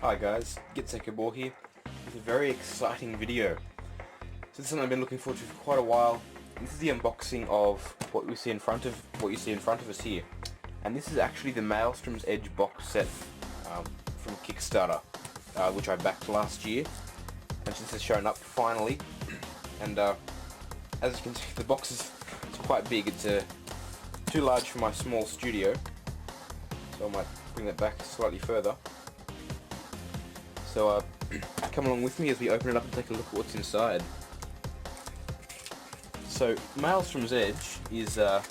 Hi guys, Gett'se Cabur here with a very exciting video. So this is something I've been looking forward to for quite a while. This is the unboxing of what you see in front of us here, and this is actually the Maelstrom's Edge box set from Kickstarter, which I backed last year, and this has shown up finally. And as you can see, the box is quite big. It's too large for my small studio, so I might bring that back slightly further. So come along with me as we open it up and take a look at what's inside. So Maelstrom's Edge is like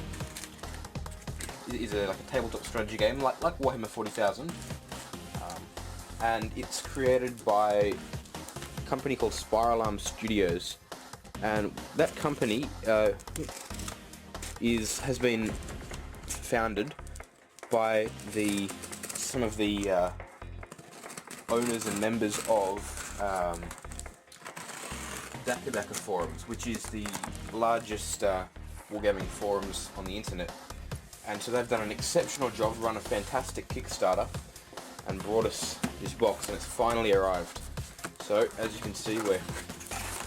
a tabletop strategy game, like Warhammer 40,000, and it's created by a company called Spiral Studios, and that company has been founded by some of the owners and members of Dakka Dakka forums, which is the largest wargaming forums on the internet. And so they've done an exceptional job, run a fantastic Kickstarter, and brought us this box, and it's finally arrived. So as you can see, we're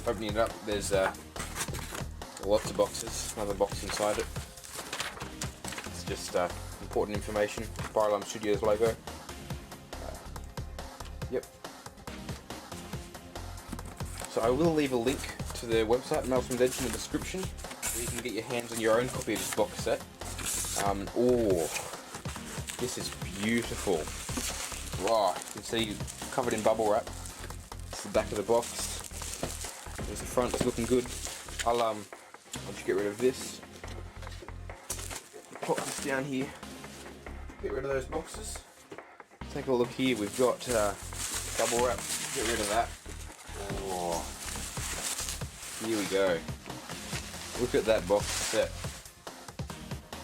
opening it up. There's lots of boxes, another box inside it. It's just important information, Spiral Studios logo. Yep. So I will leave a link to their website, Maelstrom's Edge, in the description, where you can get your hands on your own copy of this box set. Oh, this is beautiful. Wow, you can see covered in bubble wrap. It's the back of the box. There's the front. It's looking good. I'll just get rid of this. Pop this down here. Get rid of those boxes. Take a look here. We've got bubble wrap. Get rid of that. Oh, here we go. Look at that box set.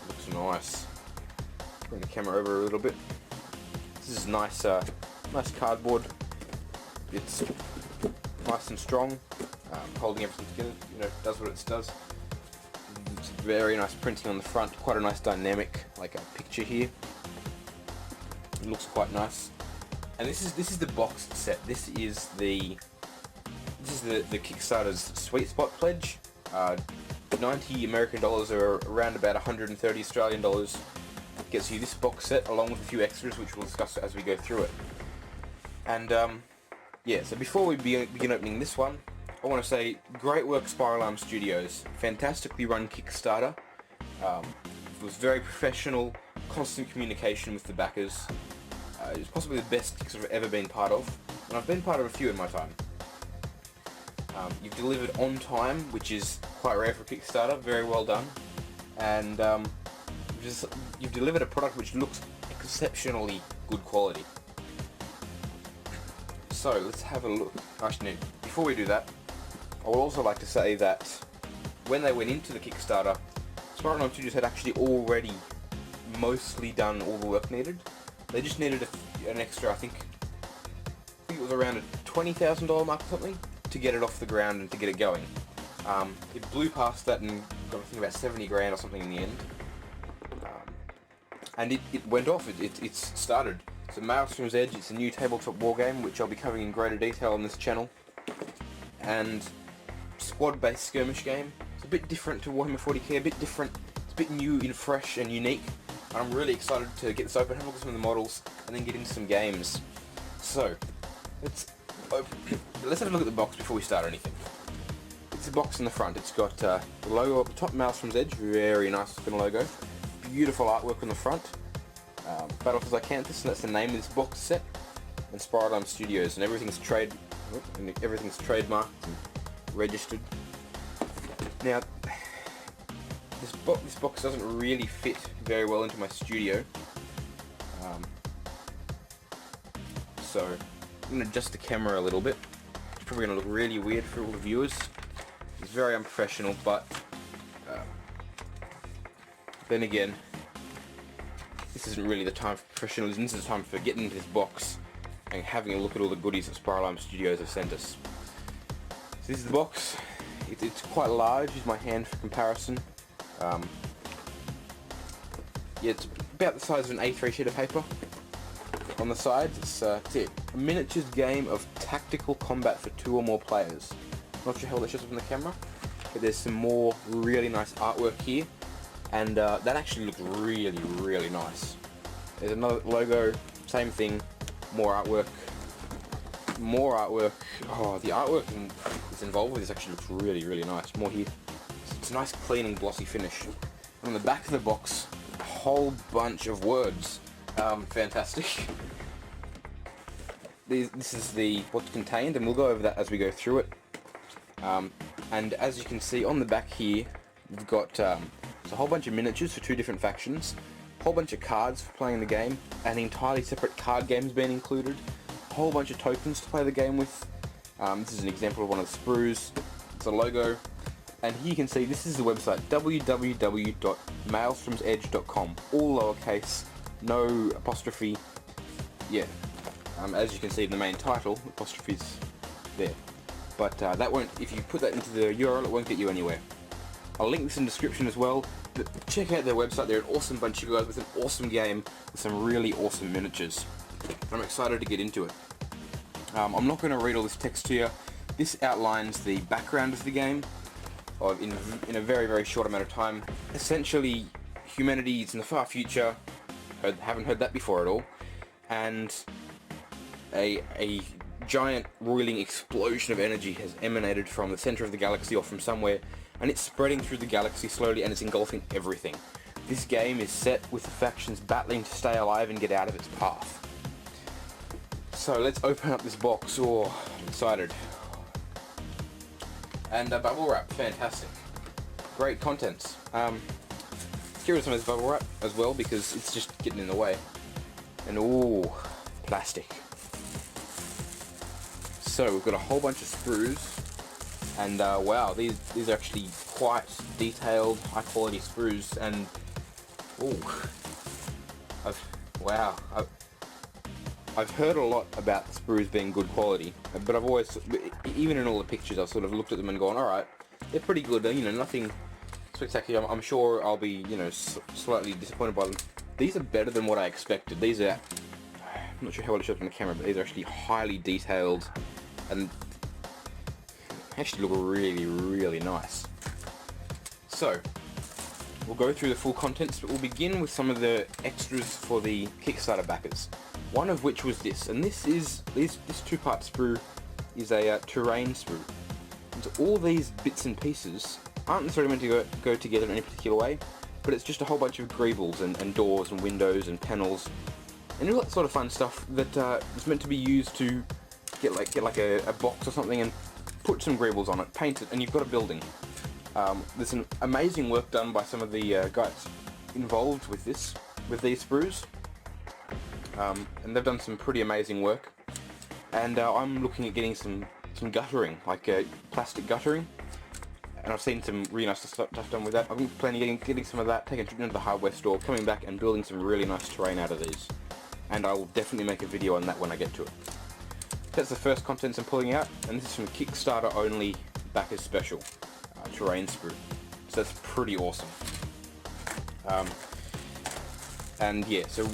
Looks nice. Bring the camera over a little bit. This is nice, nice cardboard. It's nice and strong, holding everything together. You know, does what it does. It's very nice printing on the front. Quite a nice dynamic, like a picture here. It looks quite nice. And this is the box set. This is the Kickstarter's sweet spot pledge. 90 American dollars, or around about 130 Australian dollars, gets you this box set along with a few extras, which we'll discuss as we go through it. And yeah, so before we begin opening this one, I want to say great work, Spiral Studios. Fantastically run Kickstarter. It was very professional, constant communication with the backers. It was possibly the best Kickstarter I've ever been part of, and I've been part of a few in my time. You've delivered on time, which is quite rare for Kickstarter. Very well done, and you've delivered a product which looks exceptionally good quality. So let's have a look. Actually, before we do that, I would also like to say that when they went into the Kickstarter, Spiral Studios had actually already mostly done all the work needed. They just needed an extra, I think it was around a $20,000 mark or something, to get it off the ground and to get it going. It blew past that and got, I think, about 70 grand or something in the end. And it went off, it started. So Maelstrom's Edge, it's a new tabletop wargame, which I'll be covering in greater detail on this channel. And squad-based skirmish game. It's a bit different to Warhammer 40k, a bit different. It's a bit new and fresh and unique. And I'm really excited to get this open, have a look at some of the models, and then get into some games. So, let's have a look at the box before we start anything. It's a box in the front. It's got the logo up the top, Maelstrom's Edge, very nice looking logo. Beautiful artwork on the front. Battle for Zycanthus, and that's the name of this box set. And Spiral Studios, and everything's trademarked and registered. Now, this box doesn't really fit very well into my studio, so I'm going to adjust the camera a little bit. It's probably going to look really weird for all the viewers. It's very unprofessional, but then again, this isn't really the time for professionalism. This is the time for getting into this box and having a look at all the goodies that Spiral Studios have sent us. So this is the box. It's quite large. Use my hand for comparison. Yeah, it's about the size of an A3 sheet of paper. on the sides, it's it. A miniatures game of tactical combat for 2 or more players. Not sure how that shows up on the camera, but there's some more really nice artwork here, and that actually looks really, really nice. There's another logo, same thing, more artwork. Oh, the artwork that's involved with this actually looks really, really nice. More here. It's a nice, clean and glossy finish. And on the back of the box, a whole bunch of words. Fantastic. This is what's contained, and we'll go over that as we go through it. And as you can see on the back here, we've got a whole bunch of miniatures for 2 different factions, a whole bunch of cards for playing the game, an entirely separate card game's been included, a whole bunch of tokens to play the game with. This is an example of one of the sprues. It's a logo, and here you can see this is the website, www.maelstromsedge.com, all lowercase, no apostrophe. Yeah, as you can see in the main title, apostrophes there. But that won't, if you put that into the URL, it won't get you anywhere. I'll link this in the description as well. But check out their website, they're an awesome bunch of guys with an awesome game, with some really awesome miniatures. I'm excited to get into it. I'm not going to read all this text to you. This outlines the background of the game in a very, very short amount of time. Essentially, humanity is in the far future, haven't heard that before at all, and a giant roiling explosion of energy has emanated from the center of the galaxy or from somewhere, and it's spreading through the galaxy slowly, and it's engulfing everything. This game is set with the factions battling to stay alive and get out of its path. So let's open up this box. Oh, I'm excited. And bubble wrap, fantastic. Great contents. Here is some of this bubble wrap as well, because it's just getting in the way. And ooh, plastic. So we've got a whole bunch of sprues, and wow, these are actually quite detailed, high quality sprues, and ooh, I've heard a lot about the sprues being good quality, but I've always, even in all the pictures, I've sort of looked at them and gone, alright, they're pretty good, you know, nothing spectacular. I'm sure I'll be, you know, slightly disappointed by them. These are better than what I expected. These are, I'm not sure how well it shows up on the camera, but these are actually highly detailed and actually look really, really nice. So, we'll go through the full contents, but we'll begin with some of the extras for the Kickstarter backers. One of which was this, and this 2-part sprue is a terrain sprue. And so all these bits and pieces aren't necessarily meant to go together in any particular way, but it's just a whole bunch of greebles and doors and windows and panels and all that sort of fun stuff that is meant to be used to get like a box or something and put some greebles on it, paint it, and you've got a building. There's some amazing work done by some of the guys involved with these sprues. And they've done some pretty amazing work, and I'm looking at getting some guttering, like plastic guttering, and I've seen some really nice stuff done with that. I'm planning on getting some of that, taking it into the hardware store, coming back and building some really nice terrain out of these, and I will definitely make a video on that when I get to it. That's the first contents I'm pulling out, and this is from Kickstarter only backers special, terrain sprue, so that's pretty awesome. And yeah, so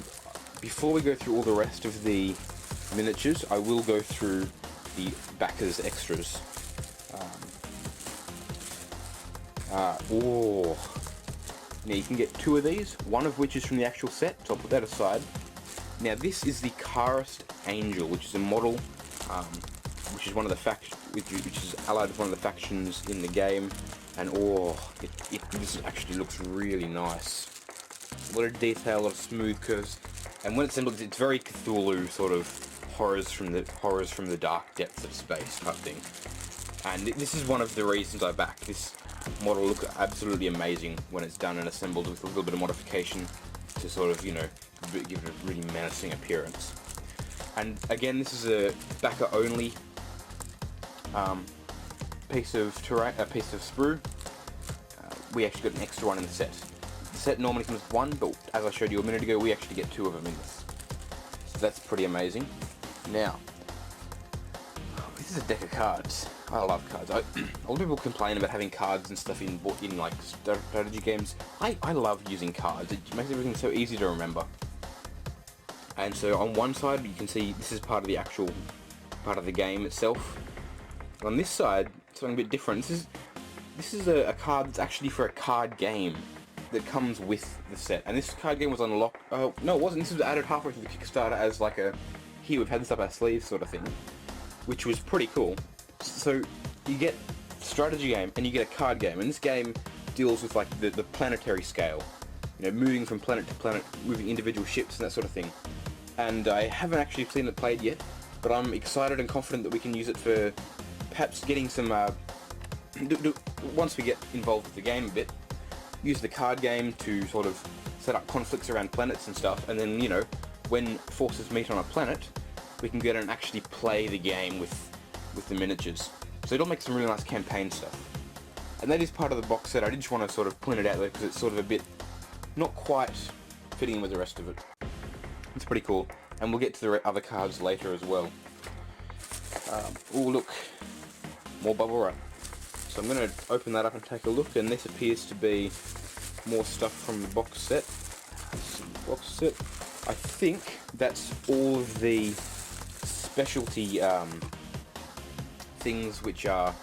before we go through all the rest of the miniatures, I will go through the backers extras. Now you can get 2 of these, one of which is from the actual set, so I'll put that aside. Now this is the Karist Angel, which is a model, which is one of the which is allied with one of the factions in the game, and this actually looks really nice. A lot of detail, a lot of smooth curves. And when it's assembled, it's very Cthulhu sort of horrors from the dark depths of space type thing. And this is one of the reasons I back this model. Look absolutely amazing when it's done and assembled with a little bit of modification to sort of, you know, give it a really menacing appearance. And again, this is a backer only piece of sprue. We actually got an extra one in the set. The set normally comes with 1, but as I showed you a minute ago, we actually get 2 of them in this. So that's pretty amazing. Now, this is a deck of cards. I love cards. A lot of people complain about having cards and stuff in like strategy games. I love using cards. It makes everything so easy to remember. And so on one side you can see this is part of the actual part of the game itself. On this side, something a bit different. This is a card that's actually for a card game that comes with the set. And this card game was unlocked. Oh no, it wasn't. This was added halfway through the Kickstarter as like a here we've had this up our sleeves sort of thing, which was pretty cool. So you get strategy game and you get a card game, and this game deals with like the planetary scale. You know, moving from planet to planet, moving individual ships and that sort of thing. And I haven't actually seen it played yet, but I'm excited and confident that we can use it for perhaps getting some, once we get involved with the game a bit, use the card game to sort of set up conflicts around planets and stuff, and then, you know, when forces meet on a planet, we can get and actually play the game with the miniatures. So it'll make some really nice campaign stuff. And that is part of the box set. I did just want to sort of point it out there because it's sort of a bit not quite fitting in with the rest of it. It's pretty cool, and we'll get to the other cards later as well. Oh look, more bubble wrap. So I'm going to open that up and take a look, and this appears to be more stuff from the box set. Box set. I think that's all of the specialty things which are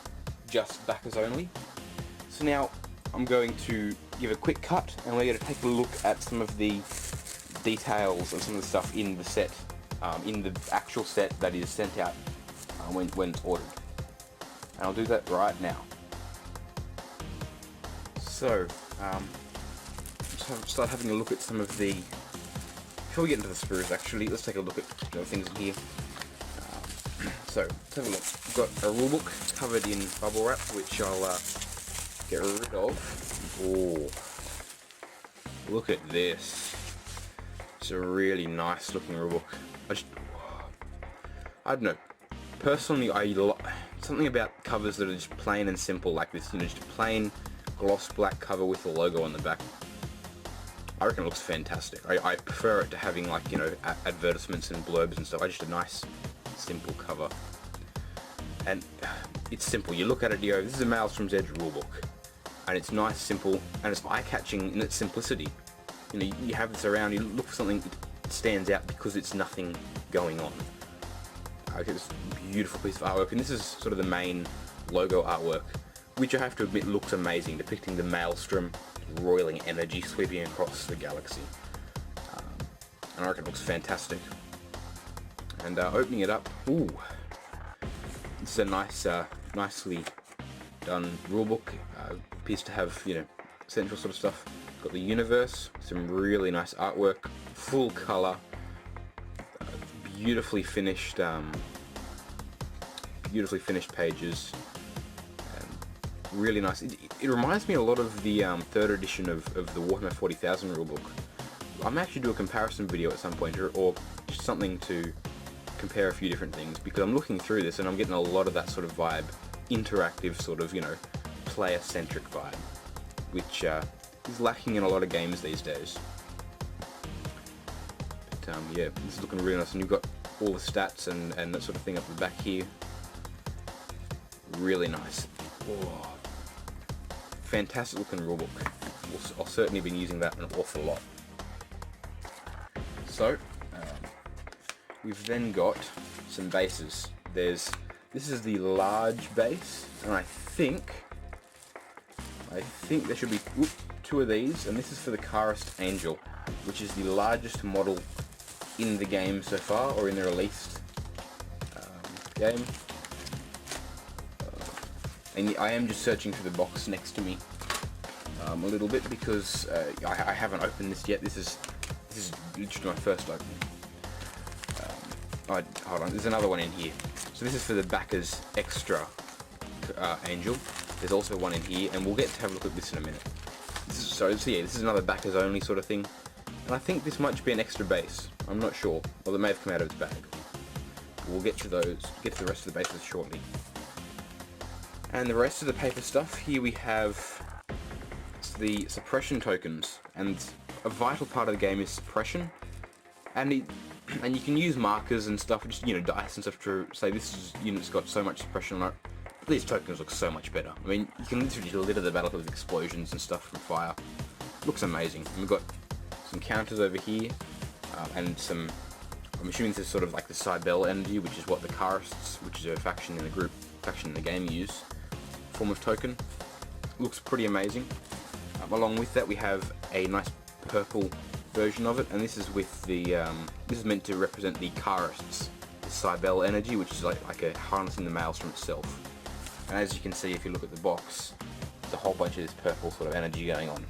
just backers only. So now I'm going to give a quick cut, and we're going to take a look at some of the details and some of the stuff in the set, in the actual set that is sent out when it's ordered. And I'll do that right now. So, start having a look at some of the... Before we get into the sprues, actually, let's take a look at the other things in here. So, let's have a look. We've got a rulebook covered in bubble wrap, which I'll get rid of. Oh, look at this. It's a really nice looking rulebook. I don't know. Personally, something about covers that are just plain and simple like this. You know, just a plain gloss black cover with the logo on the back. I reckon it looks fantastic. I prefer it to having, like, you know, advertisements and blurbs and stuff. I just a nice, simple cover. And it's simple. You look at it, you go, this is a Maelstrom's Edge rulebook. And it's nice, simple, and it's eye-catching in its simplicity. You know, you have this around, you look for something that stands out because it's nothing going on. Okay, this beautiful piece of artwork, and this is sort of the main logo artwork, which I have to admit looks amazing, depicting the Maelstrom roiling energy sweeping across the galaxy. And I reckon it looks fantastic. And opening it up, ooh, this is a nice, nicely done rulebook. Appears to have, you know, central sort of stuff. Got the universe, some really nice artwork, full color, beautifully finished pages, really nice. It reminds me a lot of the third edition of the Warhammer 40,000 rulebook. I may actually do a comparison video at some point, or just something to compare a few different things, because I'm looking through this and I'm getting a lot of that sort of vibe, interactive sort of, you know, player-centric vibe, which is lacking in a lot of games these days. But yeah, this is looking really nice, and you've got all the stats and that sort of thing up the back here. Really nice. Oh, fantastic looking rulebook. I'll certainly be using that an awful lot. So, we've then got some bases. This is the large base, and I think there should be two of these, and this is for the Karist Angel, which is the largest model in the game so far, or in the released game. And I am just searching for the box next to me a little bit, because I haven't opened this yet. This is literally my first opening. Hold on, there's another one in here. So this is for the Backers Extra Angel. There's also one in here, and we'll get to have a look at this in a minute. So yeah, this is another Backers only sort of thing. And I think this might be an extra base. I'm not sure. Well, it may have come out of its bag. We'll get to the rest of the bases shortly. And the rest of the paper stuff, here we have the suppression tokens, and a vital part of the game is suppression. And you can use markers and stuff, just, you know, dice and stuff to say this unit's got so much suppression on it. But these tokens look so much better. I mean, you can literally litter the battlefield with explosions and stuff from fire. Looks amazing. And we've got some counters over here, and some I'm assuming this is sort of like the Cybele energy, which is what the Charists, which is a faction in the game, use. Form of token. Looks pretty amazing. Along with that, we have a nice purple version of it, and this is with the this is meant to represent the Charists, the Cybele energy, which is like a harnessing the Maelstrom itself. And as you can see, if you look at the box, there's a whole bunch of this purple sort of energy going on,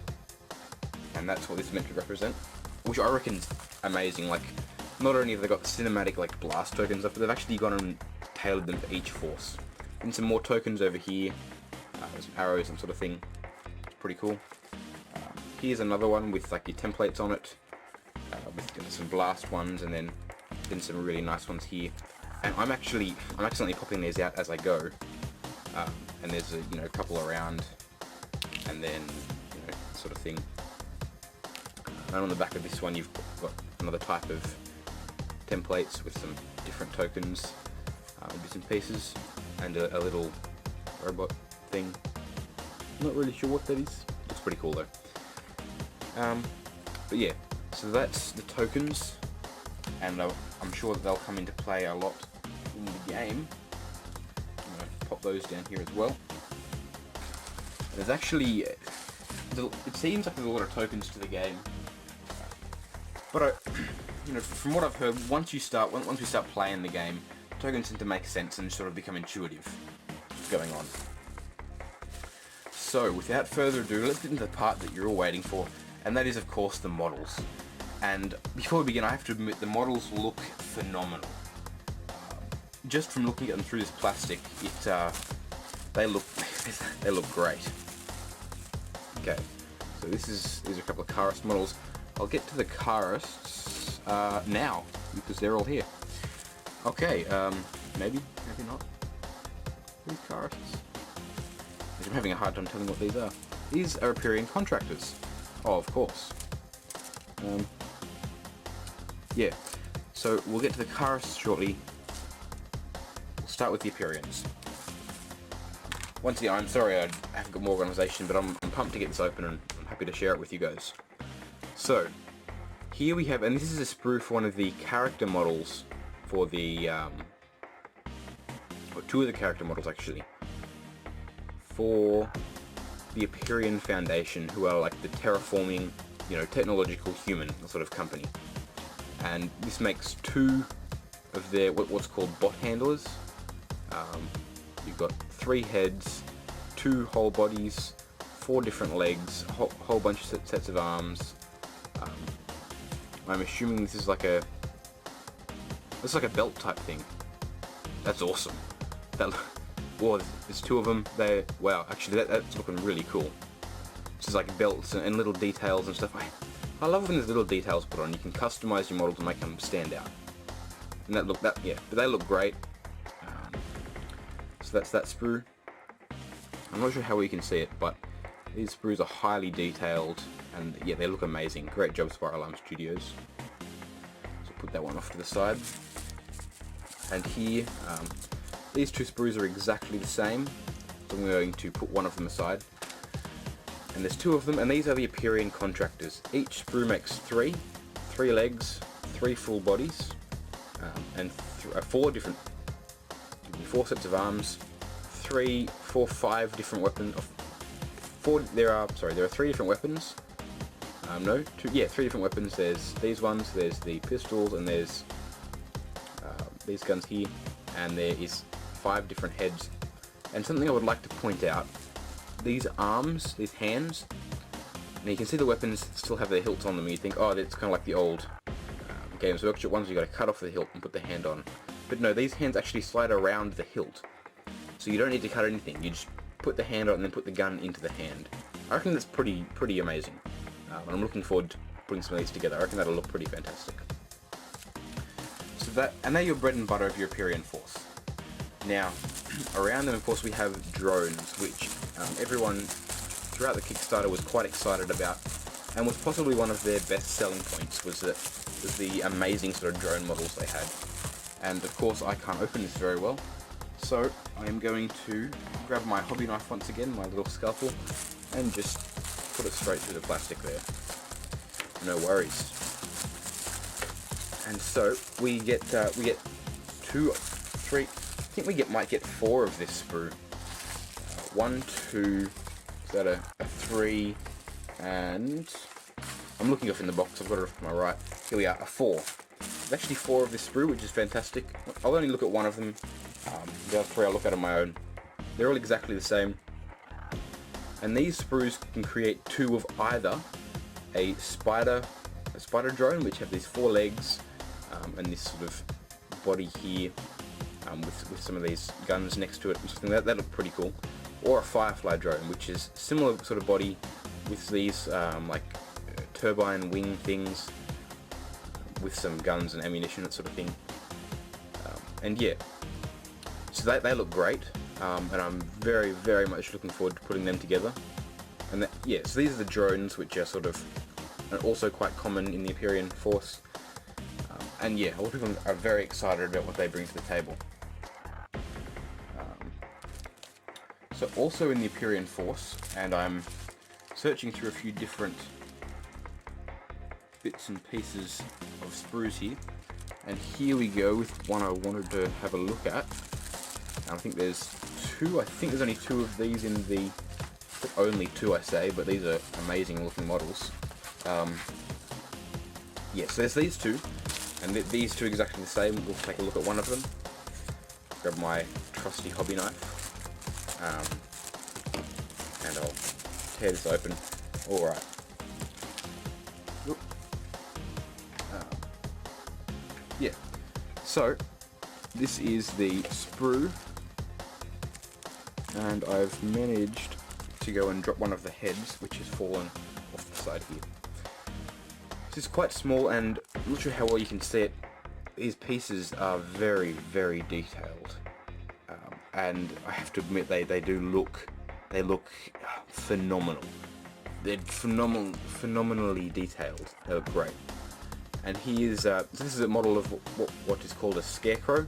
and that's what this is meant to represent, which I reckon is amazing. Like, not only have they got the cinematic like blast tokens up, but they've actually gone and tailored them for each force. And some more tokens over here, some arrows and sort of thing. It's pretty cool. Here's another one with like your templates on it, with some blast ones, and then some really nice ones here. And I'm accidentally popping these out as I go. And there's a couple around, and then sort of thing. And on the back of this one, you've got another type of templates with some different tokens, bits and pieces, and a little robot thing. Not really sure what that is. Looks pretty cool though. But yeah, so that's the tokens, and I'm sure that they'll come into play a lot in the game. I'm going to pop those down here as well. There's actually, it seems like there's a lot of tokens to the game, but from what I've heard, once we start playing the game, tokens tend to make sense and sort of become intuitive what's going on. So without further ado, let's get into the part that you're all waiting for, and that is of course the models. And before we begin, I have to admit the models look phenomenal. Just from looking at them through this plastic, they look great. Okay, so these are a couple of Charist models. I'll get to the Charists now, because they're all here. Okay, maybe not. These Charists. I'm having a hard time telling what these are. These are Empyrean contractors. Oh, of course. Yeah, so we'll get to the Charists shortly. We'll start with the Empyreans. Once again, I'm sorry I haven't got more organisation, but I'm pumped to get this open, and I'm happy to share it with you guys. So, here we have, and this is a sprue for one of the character models for the, or two of the character models actually, for the Empyrean Foundation, who are like the terraforming, technological human sort of company. And this makes two of their what's called bot handlers. You've got 3 heads, 2 whole bodies, 4 different legs, a whole bunch of sets of arms. I'm assuming this is like a belt type thing. That's awesome. Whoa, there's 2 of them. Wow, actually that's looking really cool. This is like belts and little details and stuff. I love when there's little details put on. You can customize your model to make them stand out. And but they look great. So that's that sprue. I'm not sure how you can see it, but these sprues are highly detailed, and yeah, they look amazing. Great job, Spiral Arm Studios. So put that one off to the side. And here, these 2 sprues are exactly the same, so I'm going to put one of them aside. And there's 2 of them, and these are the Empyrean contractors. Each sprue makes 3 legs, 3 full bodies, and 4 sets of arms, 5 different weapons. There are 3 different weapons. 3 different weapons. There's these ones, there's the pistols, and there's these guns here, and there is 5 different heads. And something I would like to point out, these arms, these hands, and you can see the weapons still have their hilts on them, and you think, oh, it's kind of like the old Games Workshop ones, you got to cut off the hilt and put the hand on. But no, these hands actually slide around the hilt, so you don't need to cut anything. You just put the hand on and then put the gun into the hand. I reckon that's pretty amazing. I'm looking forward to putting some of these together. I reckon that'll look pretty fantastic. So and they're your bread and butter of your Empyrean force. Now, around them, of course, we have drones, which everyone throughout the Kickstarter was quite excited about, and was possibly one of their best selling points, was the amazing sort of drone models they had. And of course, I can't open this very well, so I am going to grab my hobby knife once again, my little scalpel, and just put it straight through the plastic there. No worries. And so we get 2, 3. I think we might get 4 of this sprue. 1, 2. Is that a 3? And I'm looking off in the box. I've got it off to my right. Here we are, a 4. There's actually 4 of this sprue, which is fantastic. I'll only look at one of them. The other 3 I'll look at on my own. They're all exactly the same. And these sprues can create 2 of either a spider drone, which have these 4 legs, and this sort of body here, with some of these guns next to it and something that look pretty cool, or a firefly drone, which is similar sort of body with these like turbine wing things, with some guns and ammunition, that sort of thing. And yeah, so they look great, and I'm very, very much looking forward to putting them together. And yeah, so these are the drones, which are sort of also quite common in the Empyrean force. And yeah, a lot of people are very excited about what they bring to the table. So also in the Empyrean force, and I'm searching through a few different bits and pieces of sprues here, and here we go with one I wanted to have a look at. And I think there's 2. I think there's only 2 of these in the... Only 2 I say, but these are amazing looking models. Yeah, so there's these 2, and these 2 are exactly the same. We'll take a look at one of them. Grab my trusty hobby knife, and I'll tear this open. Alright. Yeah, so this is the sprue, and I've managed to go and drop one of the heads, which has fallen off the side here. This is quite small, and I'm not sure how well you can see it. These pieces are very, very detailed, and I have to admit they look phenomenal. They're phenomenally detailed. They look great. And here's so this is a model of what is called a scarecrow,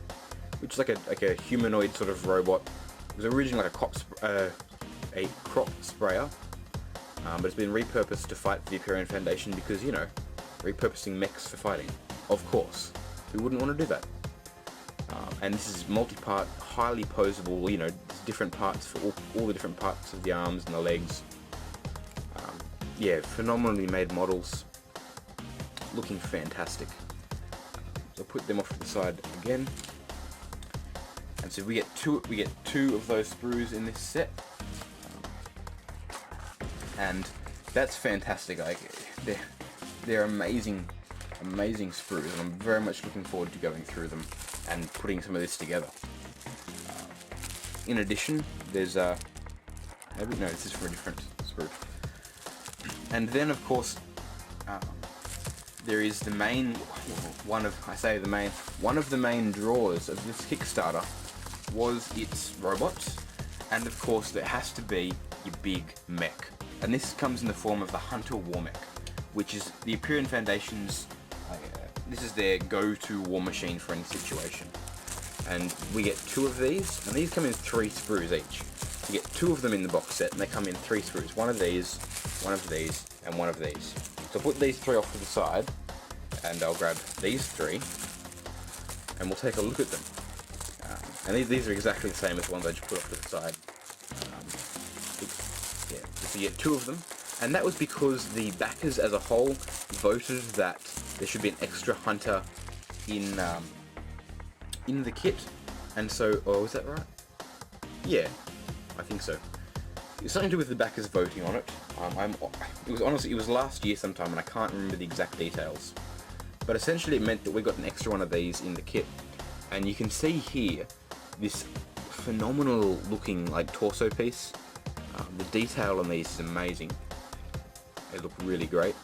which is like a humanoid sort of robot. It was originally like a crop sprayer, but it's been repurposed to fight for the Empyrean Foundation because, you know, repurposing mechs for fighting. Of course, who wouldn't want to do that? And this is multi-part, highly posable. You know, there's different parts for all the different parts of the arms and the legs. Yeah, phenomenally made models, looking fantastic. So I'll put them off to the side again. And so we get two of those sprues in this set, and that's fantastic. Like, they're amazing sprues, and I'm very much looking forward to going through them and putting some of this together. In addition, there's this is from a different sprue. And then, of course, there is the main one of the main draws of this Kickstarter was its robots, and of course there has to be your big mech, and this comes in the form of the Hunter War Mech, which is the Empyrean Foundation's. This is their go-to war machine for any situation. And we get 2 of these, and these come in 3 sprues each. You get 2 of them in the box set, and they come in 3 sprues. One of these, and one of these. So I'll put these 3 off to the side, and I'll grab these 3, and we'll take a look at them. And these are exactly the same as the ones I just put off to the side. Yeah, so you get 2 of them, and that was because the backers as a whole voted that there should be an extra hunter in the kit, and so, oh, is that right? Yeah, I think so. It's something to do with the backers voting on it. It was last year sometime, and I can't remember the exact details. But essentially, it meant that we got an extra one of these in the kit, and you can see here this phenomenal looking like torso piece. The detail on these is amazing. They look really great.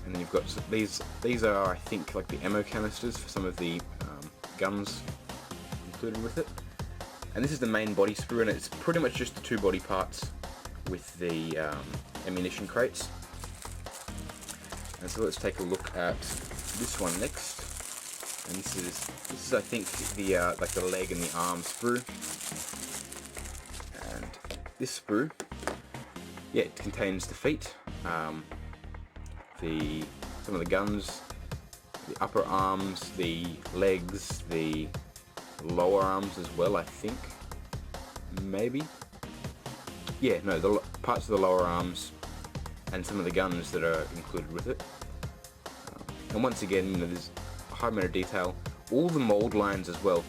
And then you've got these are, I think, like the ammo canisters for some of the guns included with it. And this is the main body sprue, and it's pretty much just the 2 body parts with the ammunition crates. And so let's take a look at this one next. And this is I think the like the leg and the arm sprue. And this sprue, yeah, it contains the feet, some of the guns, the upper arms, the legs, the lower arms as well, I think. Maybe? Yeah, no, the parts of the lower arms and some of the guns that are included with it. And once again, you know, there's a high amount of detail. All the mold lines as well.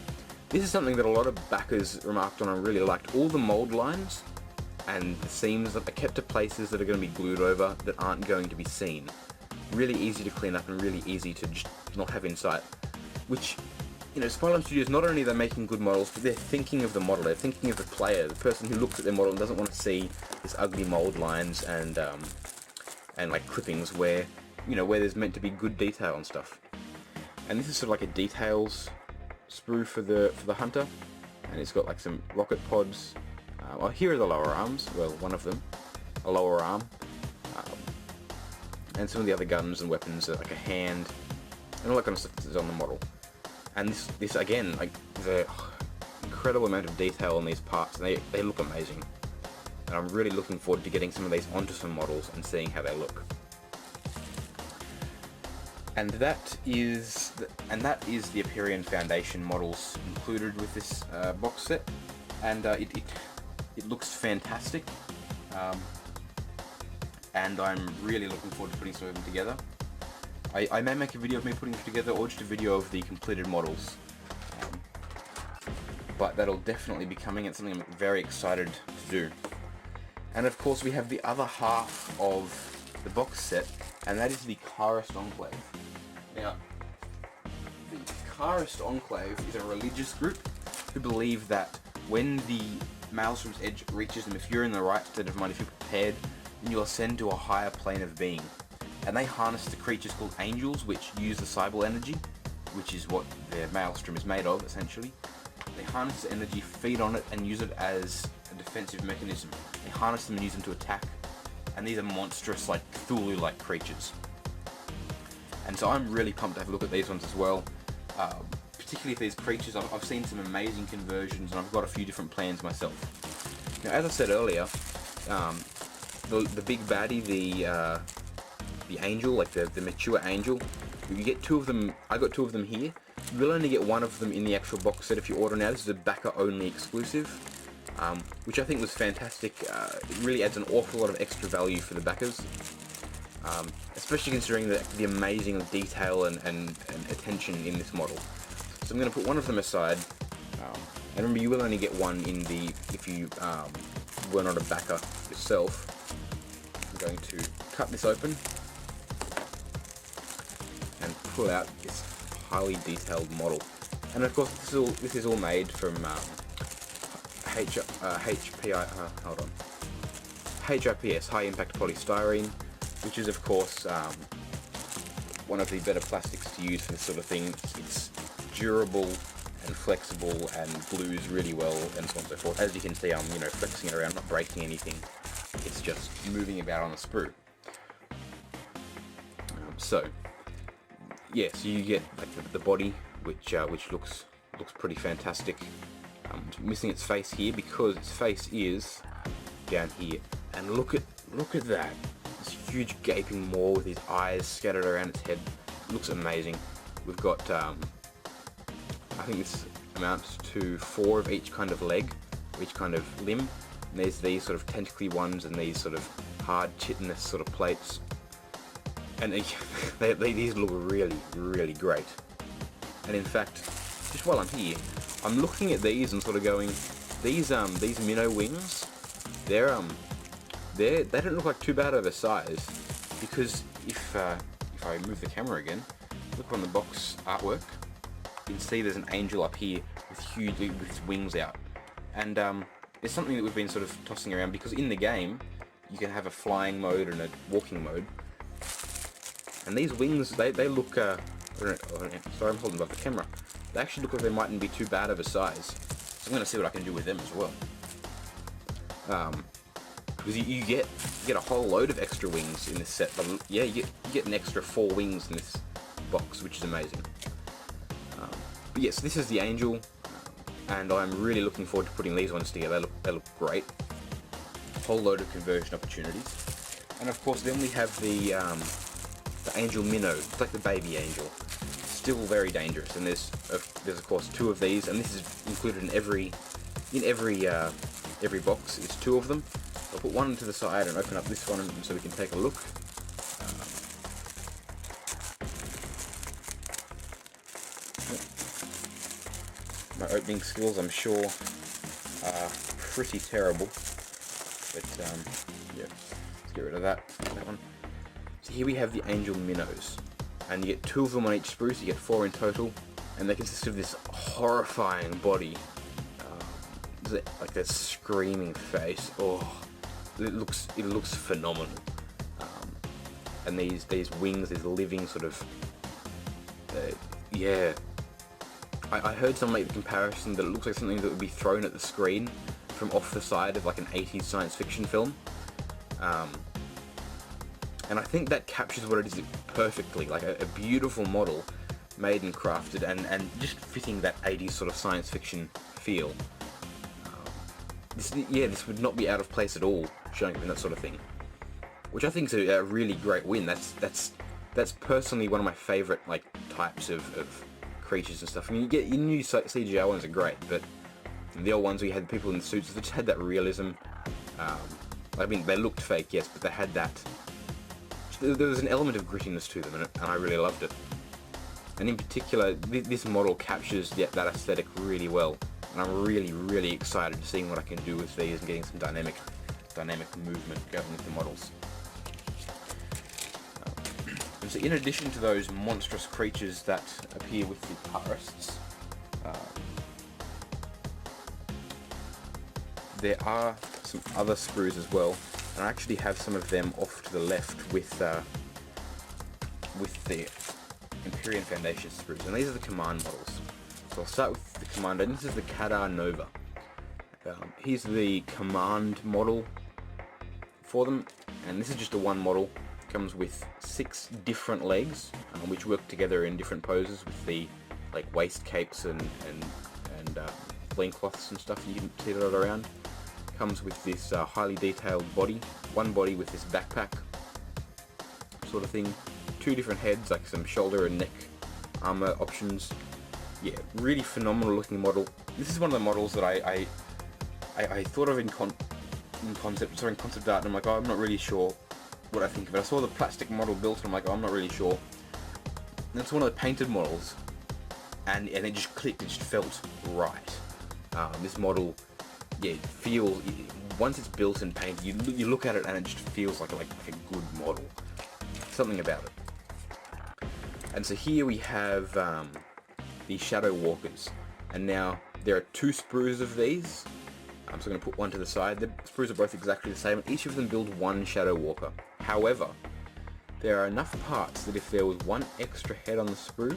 This is something that a lot of backers remarked on and really liked. All the mold lines and the seams that are kept to places that are going to be glued over that aren't going to be seen. Really easy to clean up and really easy to just not have in sight. Which, you know, Spyline Studios, not only are they making good models, but they're thinking of the model, they're thinking of the player, the person who looks at their model and doesn't want to see this ugly mold lines and like clippings where, you know, where there's meant to be good detail and stuff. And this is sort of like a details sprue for the hunter, and it's got like some rocket pods. Well, here are the lower arms. Well, one of them, a lower arm, and some of the other guns and weapons, like a hand, and all that kind of stuff is on the model. And this again, like the incredible amount of detail on these parts, and they look amazing. And I'm really looking forward to getting some of these onto some models and seeing how they look. And that is the Aperion Foundation models included with this box set, and it looks fantastic, and I'm really looking forward to putting some of them together. I may make a video of me putting them together, or just a video of the completed models, but that'll definitely be coming. It's something I'm very excited to do. And of course we have the other half of the box set, and that is the Karist Enclave. Now, the Karist Enclave is a religious group who believe that when the Maelstrom's edge reaches them, if you're in the right state of mind, if you're prepared, then you'll ascend to a higher plane of being. And they harness the creatures called angels, which use the Cybele energy, which is what their Maelstrom is made of, essentially. They harness the energy, feed on it, and use it as a defensive mechanism. They harness them and use them to attack, and these are monstrous, like Cthulhu-like creatures. And so I'm really pumped to have a look at these ones as well. Particularly for these creatures, I've seen some amazing conversions, and I've got a few different plans myself. Now, as I said earlier, the big baddie, the angel, like the mature angel, you get two of them. I got two of them here. You'll only get one of them in the actual box set if you order now. This is a backer only exclusive, which I think was fantastic. It really adds an awful lot of extra value for the backers. Especially considering the amazing detail and attention in this model. So I'm going to put one of them aside, and remember, you will only get one if you were not a backer yourself. I'm going to cut this open and pull out this highly detailed model. And of course, this is all made from HIPS, high impact polystyrene, which is of course one of the better plastics to use for this sort of thing. It's durable and flexible and glues really well, and so on and so forth. As you can see, I'm flexing it around, not breaking anything. It's just moving about on the sprue. So you get like the body, which looks pretty fantastic. Missing its face here because its face is down here, and look at that. This huge gaping maw with his eyes scattered around its head. It looks amazing. We've got, I think this amounts to 4 of each kind of leg, or each kind of limb. And there's these sort of tentacly ones and these sort of hard chitinous sort of plates. And these look really, really great. And in fact, just while I'm here, I'm looking at these and sort of going, these minnow wings, they don't look like too bad of a size, because if I move the camera again, look on the box artwork, you can see there's an angel up here with his wings out, and it's something that we've been sort of tossing around, because in the game you can have a flying mode and a walking mode, and these wings they look sorry, I'm holding up the camera. They actually look like they mightn't be too bad of a size, so I'm going to see what I can do with them as well. Because you get a whole load of extra wings in this set. But yeah, you get an extra 4 wings in this box, which is amazing. But yes, this is the angel, and I'm really looking forward to putting these ones together. They look great. A whole load of conversion opportunities, and of course then we have the angel minnow. It's like the baby angel. still very dangerous. And there's of course 2 of these, and this is included in every box is 2 of them. I'll put one to the side and open up this one so we can take a look. My opening skills, I'm sure, are pretty terrible, but yeah, let's get rid of that one. So here we have the angel minnows, and you get 2 of them on each sprue, so you get 4 in total, and they consist of this horrifying body, like that screaming face. Oh, it looks phenomenal. And these wings, these living sort of, yeah. I heard someone make the comparison that it looks like something that would be thrown at the screen from off the side of like an 80s science fiction film. And I think that captures what it is perfectly, like a beautiful model made and crafted and just fitting that 80s sort of science fiction feel. This would not be out of place at all, showing up in that sort of thing. Which I think is a really great win. That's personally one of my favourite like types of creatures and stuff. I mean, your new CGI ones are great, but the old ones where you had people in the suits, they just had that realism. I mean, they looked fake, yes, but they had that. There was an element of grittiness to them, and I really loved it. And in particular, this model captures that aesthetic really well, and I'm really excited to seeing what I can do with these and getting some dynamic movement going with the models. So in addition to those monstrous creatures that appear with the Charists, there are some other sprues as well, and I actually have some of them off to the left with the Empyrean Foundation sprues, and these are the command models. So I'll start with the commander, and this is the Kadar Nova. Here's the command model for them, and this is just a one model. Comes with 6 different legs, which work together in different poses with the like waist capes and loincloths and stuff you can see that around. Comes with this highly detailed body, one body with this backpack sort of thing, 2 different heads, like some shoulder and neck armor options. Yeah, really phenomenal looking model. This is one of the models that I thought of in concept art, and I'm like, oh, I'm not really sure what I think of it. I saw the plastic model built, and I'm like, oh, I'm not really sure. And it's one of the painted models, and it just clicked. It just felt right. This model, yeah, feels, once it's built and painted, you look at it and it just feels like a good model. Something about it. And so here we have the Shadow Walkers, and now there are 2 sprues of these. So I'm going to put one to the side. The sprues are both exactly the same, and each of them build 1 Shadow Walker. However, there are enough parts that if there was 1 extra head on the sprue,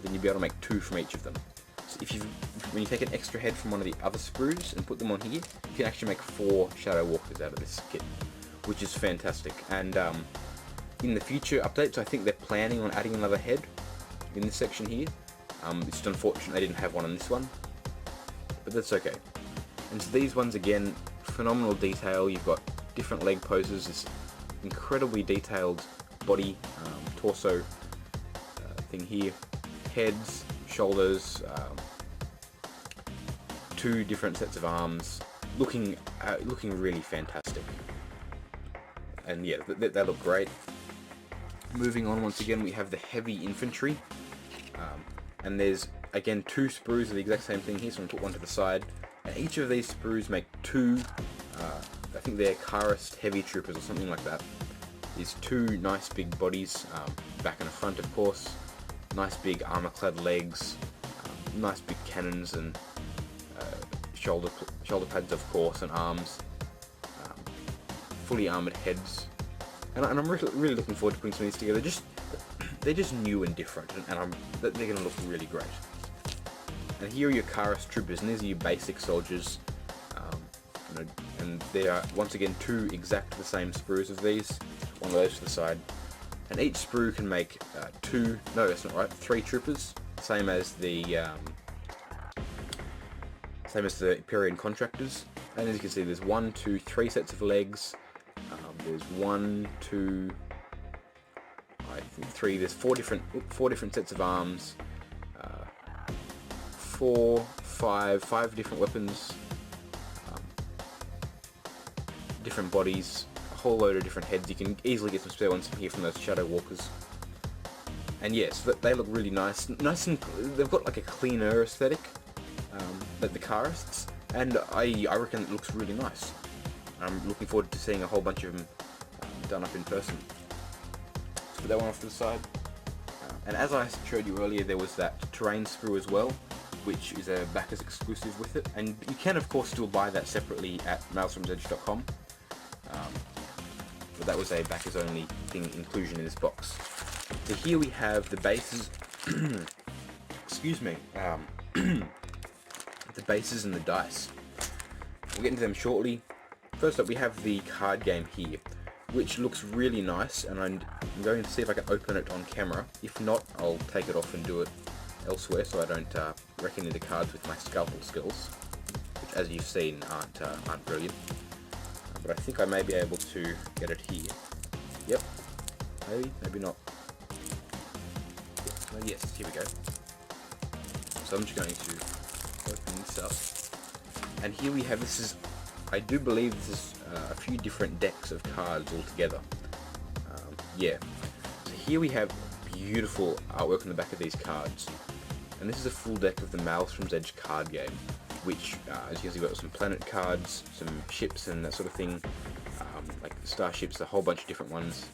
then you'd be able to make 2 from each of them. So when you take an extra head from one of the other sprues and put them on here, you can actually make 4 Shadow Walkers out of this kit, which is fantastic. And in the future updates, I think they're planning on adding another head in this section here. It's just unfortunate they didn't have one on this one, but that's okay. And so these ones, again, phenomenal detail. You've got different leg poses, this incredibly detailed body, torso thing here, heads, shoulders, 2 different sets of arms, looking really fantastic. And yeah, they look great. Moving on, once again, we have the heavy infantry, and there's again 2 sprues of the exact same thing here, so I'm going to put one to the side. And each of these sprues make 2, I think they're Charist heavy troopers or something like that. These 2 nice big bodies, back and front of course, nice big armor clad legs, nice big cannons and shoulder pads of course, and arms, fully armored heads. And I'm really looking forward to putting some of these together. They're just new and different, and they're going to look really great. And here are your Charist troopers, and these are your basic soldiers. And there are, once again, 2 exact the same sprues of these. One of those to the side. And each sprue can make 3 troopers, same as the Empyrean contractors. And as you can see, there's 1, 2, 3 sets of legs. There's 1, 2, I there's four different sets of arms, five different weapons, different bodies, a whole load of different heads. You can easily get some spare ones from here from those Shadow Walkers. And yes, they look really nice and they've got like a cleaner aesthetic, like the Carists, and I reckon it looks really nice. I'm looking forward to seeing a whole bunch of them done up in person. Let's put that one off to the side. And as I showed you earlier, there was that terrain sprue as well, which is a backers exclusive with it, and you can of course still buy that separately at maelstromsedge.com. But that was a backers only inclusion in this box. So here we have the bases, excuse me, the bases and the dice. We'll get into them shortly. First up we have the card game here, which looks really nice, and I'm going to see if I can open it on camera. If not, I'll take it off and do it elsewhere so I don't wreck any of the cards with my scalpel skills, which as you've seen aren't brilliant. But I think I may be able to get it here. Yep, maybe not. Yes, here we go. So I'm just going to open this up, and here we have, I do believe this is a few different decks of cards all together. Yeah, so here we have beautiful artwork on the back of these cards, and this is a full deck of the Maelstrom's Edge card game, which as you can see, we've got some planet cards, some ships and that sort of thing, like starships, a whole bunch of different ones.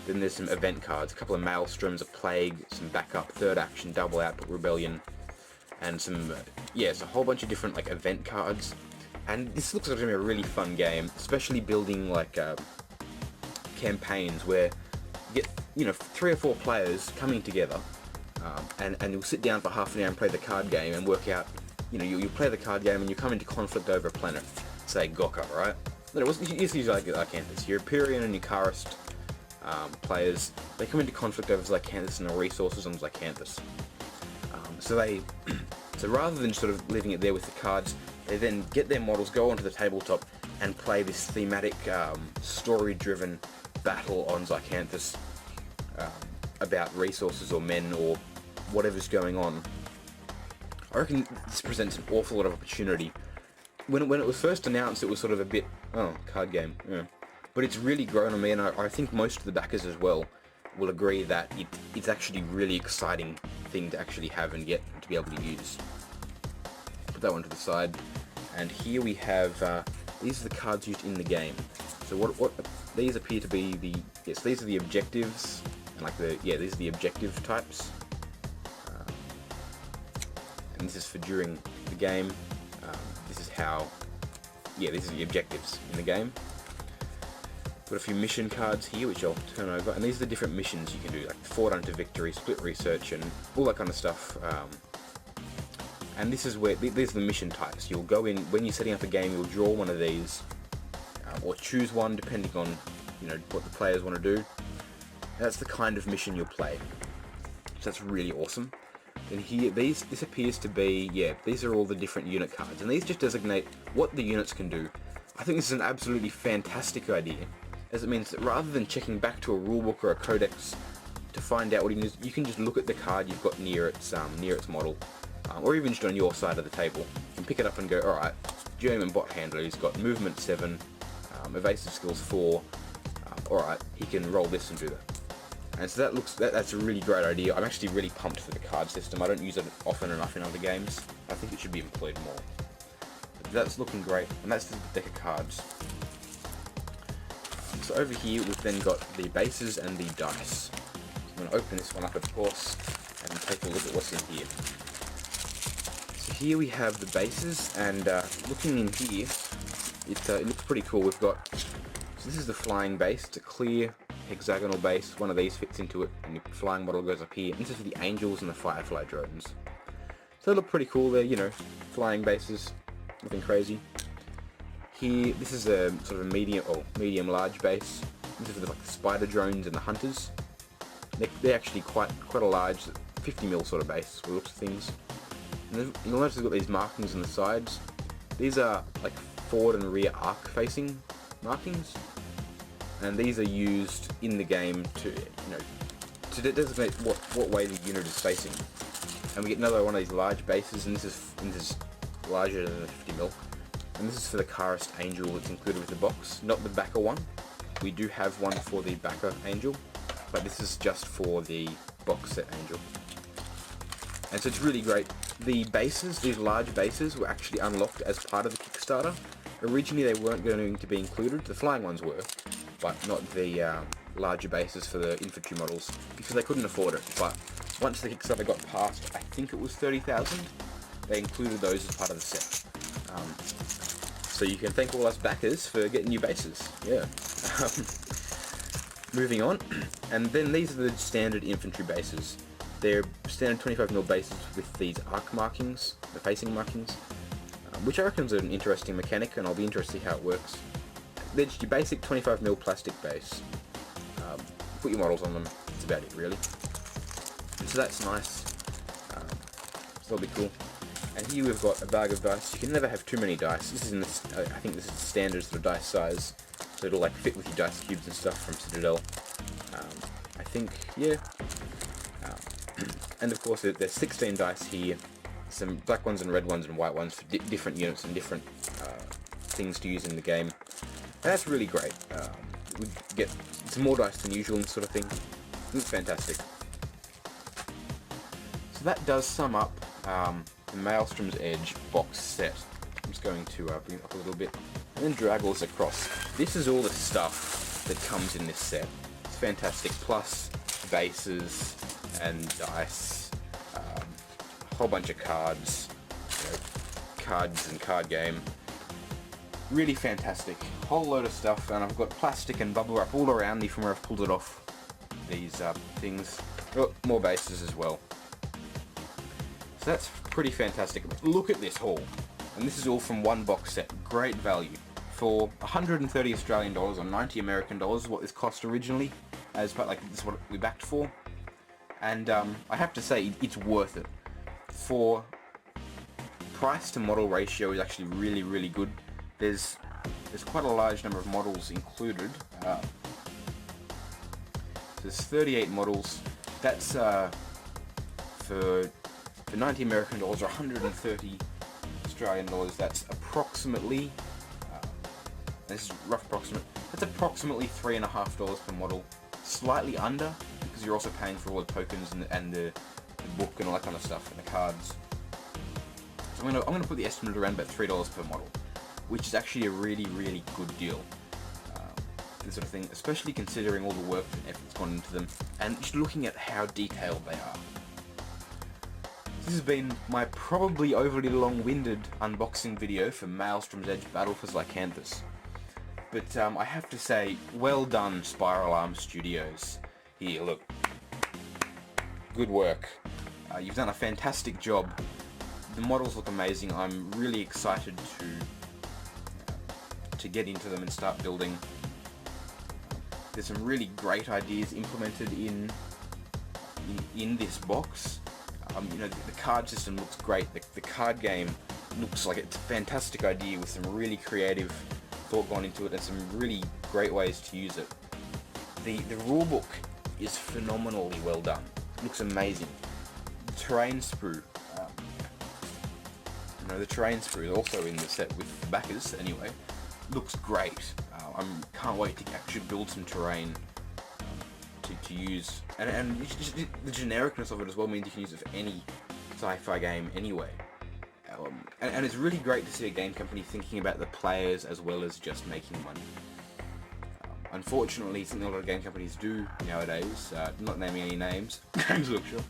Then there's some event cards, a couple of Maelstroms, a Plague, some backup, third action, double output, rebellion, and some, it's a whole bunch of different like event cards. And this looks like it's going to be a really fun game, especially building like campaigns where you get 3 or 4 players coming together, and you'll sit down for half an hour and play the card game and work out, you play the card game and you come into conflict over a planet, say Gokka, right? It's usually like Zycanthus. Your Empyrean and your Karist players, they come into conflict over Zycanthus and the resources on Zycanthus. So rather than just sort of leaving it there with the cards, they then get their models, go onto the tabletop, and play this thematic, story-driven battle on Zycanthus about resources or men or whatever's going on. I reckon this presents an awful lot of opportunity. When it was first announced, it was sort of a bit, card game, yeah. But it's really grown on me, and I think most of the backers as well will agree that it's actually a really exciting thing to actually have and get to be able to use. Put that one to the side, and here we have these are the cards used in the game. So what these appear to be these are the objectives, and these are the objective types, and this is for during the game. This is these are the objectives in the game. Got a few mission cards here, which I'll turn over, and these are the different missions you can do, like Ford Unto Victory, Split Research, and all that kind of stuff. And this is where these are the mission types. You'll go in when you're setting up a game. You'll draw one of these, or choose one depending on what the players want to do. That's the kind of mission you'll play. So that's really awesome. And here, this appears to be these are all the different unit cards, and these just designate what the units can do. I think this is an absolutely fantastic idea, as it means that rather than checking back to a rulebook or a codex to find out what it is, you can just look at the card you've got near its model, or even just on your side of the table, and pick it up and go, alright, German bot handler, he's got movement 7, evasive skills 4, alright, he can roll this and do that. And so that's a really great idea. I'm actually really pumped for the card system. I don't use it often enough in other games. I think it should be employed more. But that's looking great, and that's the deck of cards. So over here we've then got the bases and the dice. I'm going to open this one up, of course, and take a look at what's in here. So here we have the bases, and looking in here, it looks pretty cool. We've got, so this is the flying base. It's a clear hexagonal base. One of these fits into it, and your flying model goes up here. And this is for the angels and the firefly drones. So they look pretty cool. They're, flying bases, nothing crazy. Here, this is a sort of a medium-large base. This is for the spider drones and the hunters. They're actually quite a large, 50mm sort of base, by the looks of things. And you'll notice they've got these markings on the sides. These are like forward and rear arc facing markings, and these are used in the game to to designate what way the unit is facing. And we get another one of these large bases, and this is larger than a 50mm. And this is for the Karist Angel that's included with the box, not the Dakka one. We do have one for the Dakka Angel, but this is just for the box set Angel. And so it's really great. The bases, these large bases, were actually unlocked as part of the Kickstarter. Originally they weren't going to be included, the flying ones were, but not the larger bases for the infantry models, because they couldn't afford it. But once the Kickstarter got past, I think it was 30,000, they included those as part of the set. So you can thank all us backers for getting new bases, yeah. Moving on, and then these are the standard infantry bases. They're standard 25mm bases with these arc markings, the facing markings, which I reckon is an interesting mechanic, and I'll be interested to see how it works. They're just your basic 25mm plastic base. Put your models on them, that's about it really. And so that's nice, so that'll be cool. And here we've got a bag of dice. You can never have too many dice. This is in this, I think this is the standard sort of dice size, so it'll like fit with your dice cubes and stuff from Citadel. I think, yeah. And of course there's 16 dice here, some black ones and red ones and white ones for different units and different things to use in the game. And that's really great. We get some more dice than usual and sort of thing. It's fantastic. So that does sum up the Maelstrom's Edge box set. I'm just going to bring it up a little bit and then drag all this across. This is all the stuff that comes in this set. It's fantastic, plus bases and dice, a whole bunch of cards, cards and card game. Really fantastic. Whole load of stuff, and I've got plastic and bubble wrap all around me from where I've pulled it off. These things. Oh, more bases as well. So that's pretty fantastic. Look at this haul. And this is all from one box set. Great value. For 130 Australian dollars or 90 American dollars is what this cost originally. As part, like, this is what we backed for. And I have to say, it's worth it. For price to model ratio is actually really, really good. There's quite a large number of models included. There's 38 models. That's for 90 American dollars or 130 Australian dollars. That's approximately, this is rough approximate, that's approximately $3.50 per model. Slightly under, because you're also paying for all the tokens and the book and all that kind of stuff, and the cards. So I'm gonna put the estimate around about $3 per model, which is actually a really, really good deal. This sort of thing, especially considering all the work and effort that's gone into them, and just looking at how detailed they are. This has been my probably overly long-winded unboxing video for Maelstrom's Edge Battle for Zycanthus. But I have to say, well done, Spiral Arm Studios. Here, look. Good work. You've done a fantastic job. The models look amazing. I'm really excited to get into them and start building. There's some really great ideas implemented in this box. You know, the card system looks great. The card game looks like it's a fantastic idea with some really creative thought gone into it and some really great ways to use it. The rulebook is phenomenally well done. It looks amazing. The terrain sprue. The terrain sprue is also in the set with the backers anyway. Looks great. I can't wait to actually build some terrain to use, and the genericness of it as well means you can use it for any sci-fi game anyway. And it's really great to see a game company thinking about the players as well as just making money. Unfortunately, something a lot of game companies do nowadays, not naming any names, Games Workshop,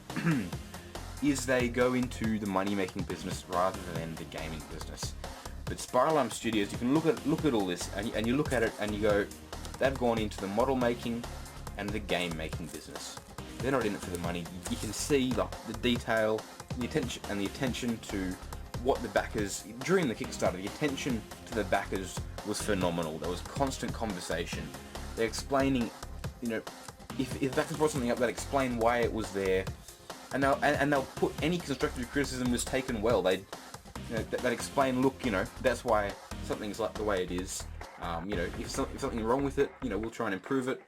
is they go into the money-making business rather than the gaming business. But Spiral Arm Studios, you can look at all this, and you look at it and you go, they've gone into the model making and the game making business. They're not in it for the money. You can see the detail, the attention to what the backers, during the Kickstarter, the attention to the backers was phenomenal. There was constant conversation. They're explaining, if the backers brought something up, they'd explain why it was there, and they'll put any constructive criticism was taken well. They'd explain, look, that's why something's like the way it is. If something's wrong with it, we'll try and improve it.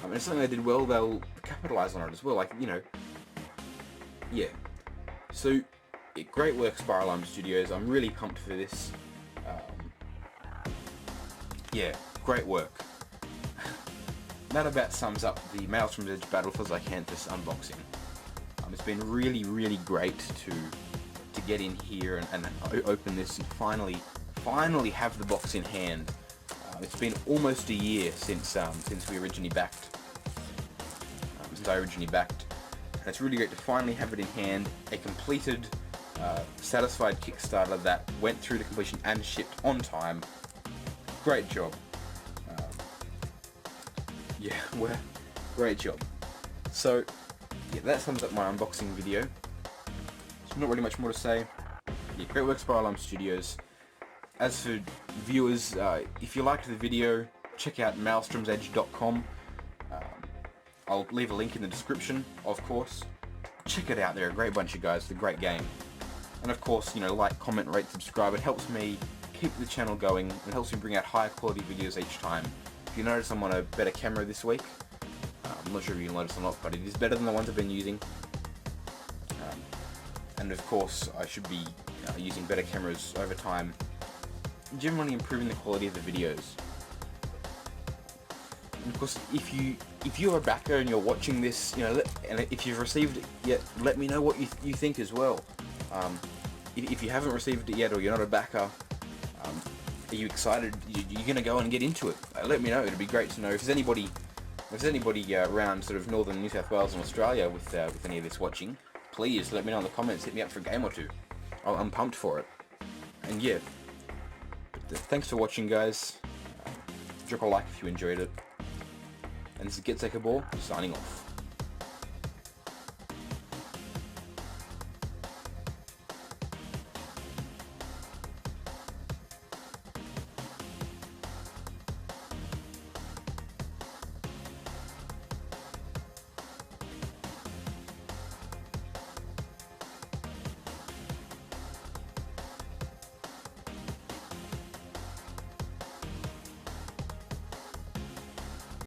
And it's something they did well, they'll capitalise on it as well, like, you know, yeah. So, yeah, great work, Spiral Arm Studios, I'm really pumped for this. Yeah, great work. That about sums up the Maelstrom's Edge Battle for Zycanthus unboxing. It's been really, really great to get in here and open this and finally have the box in hand. It's been almost a year since we originally backed. Since I originally backed, and it's really great to finally have it in hand. A completed, satisfied Kickstarter that went through to completion and shipped on time. Great job. Yeah, well, great job. So, yeah, that sums up my unboxing video. There's not really much more to say. Yeah, great work, Spiral Arm Studios. As for viewers, if you liked the video, check out maelstromsedge.com. I'll leave a link in the description, of course. Check it out, they're a great bunch of guys, it's a great game. And of course, you know, like, comment, rate, subscribe, it helps me keep the channel going, and helps me bring out higher quality videos each time. If you notice, I'm on a better camera this week. I'm not sure if you noticed or not, but it is better than the ones I've been using. And of course, I should be using better cameras over time, generally improving the quality of the videos. And of course, if you're a backer and you're watching this, you know, and if you've received it yet, let me know what you think as well. If you haven't received it yet, or you're not a backer, are you excited? You're going to go and get into it? Let me know. It'd be great to know if there's anybody around sort of northern New South Wales and Australia with any of this watching. Please let me know in the comments. Hit me up for a game or two. I'm pumped for it. And yeah, thanks for watching, guys. Drop a like if you enjoyed it. And this is Gett'se Cabur, signing off.